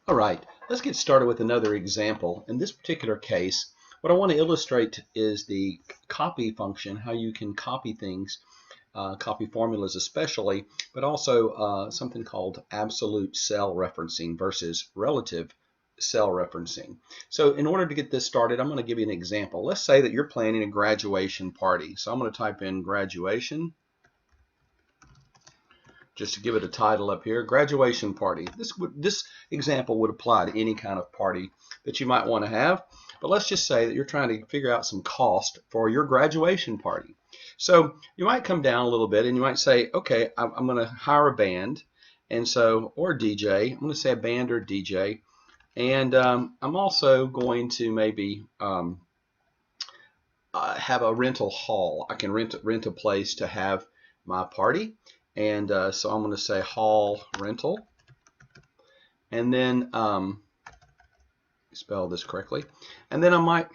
All right, let's get started with another example. In this particular case, what I want to illustrate is the copy function, how you can copy things, copy formulas especially, but also something called absolute cell referencing versus relative cell referencing. So in order to get this started, I'm going to give you an example. Let's say that you're planning a graduation party. So I'm going to type in graduation, just to give it a title up here, graduation party. This example would apply to any kind of party that you might want to have, but let's just say that you're trying to figure out some cost for your graduation party. So you might come down a little bit and you might say, okay, I'm going to hire a band, and so, or a DJ. I'm going to say a band or DJ, and I'm also going to maybe have a rental hall. I can rent a place to have my party. And so I'm going to say hall rental, and then spell this correctly, and then I might,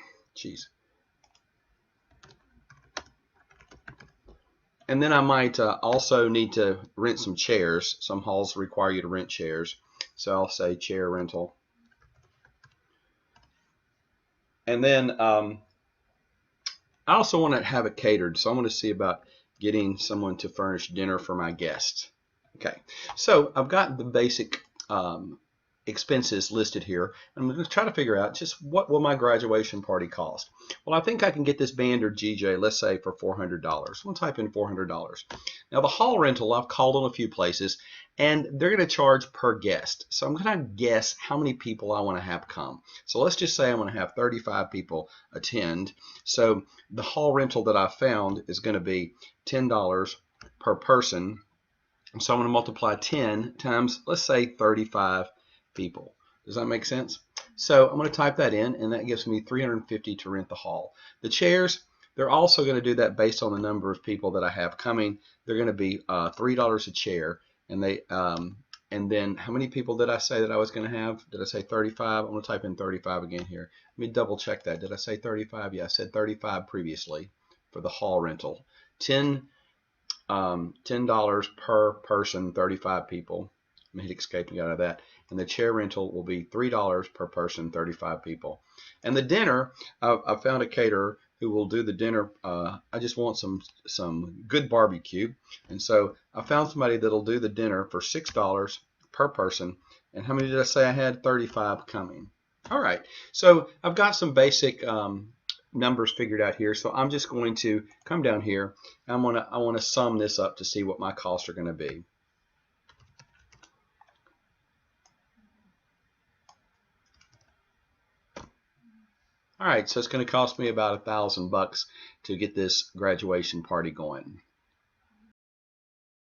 and then I might also need to rent some chairs. Some halls require you to rent chairs, so I'll say chair rental. And then I also want to have it catered, so I'm going to see about getting someone to furnish dinner for my guests. Okay, so I've got the basic expenses listed here. I'm going to try to figure out just what will my graduation party cost. Well, I think I can get this band or DJ, let's say, for $400. We'll type in $400. Now the hall rental, I've called on a few places, and they're going to charge per guest. So I'm going to guess how many people I want to have come. So let's just say I want to have 35 people attend. So the hall rental that I found is going to be $10 per person. So I'm going to multiply 10 times, let's say, 35 people. Does that make sense? So I'm going to type that in, and that gives me $350 to rent the hall. The chairs, they're also going to do that based on the number of people that I have coming. They're going to be $3 a chair, and then how many people did I say that I was going to have? Did I say 35? I'm going to type in 35 again here. Let me double check that. Did I say 35? Yeah, I said 35 previously for the hall rental. $10 per person, 35 people. Let me hit escape and get out of that. And the chair rental will be $3 per person, 35 people. And the dinner, I found a caterer who will do the dinner. I just want some good barbecue, and so I found somebody that'll do the dinner for $6 per person. And how many did I say I had? 35 coming. All right, so I've got some basic numbers figured out here, so I'm just going to come down here. I want to sum this up to see what my costs are going to be. All right, so it's going to cost me about $1,000 to get this graduation party going.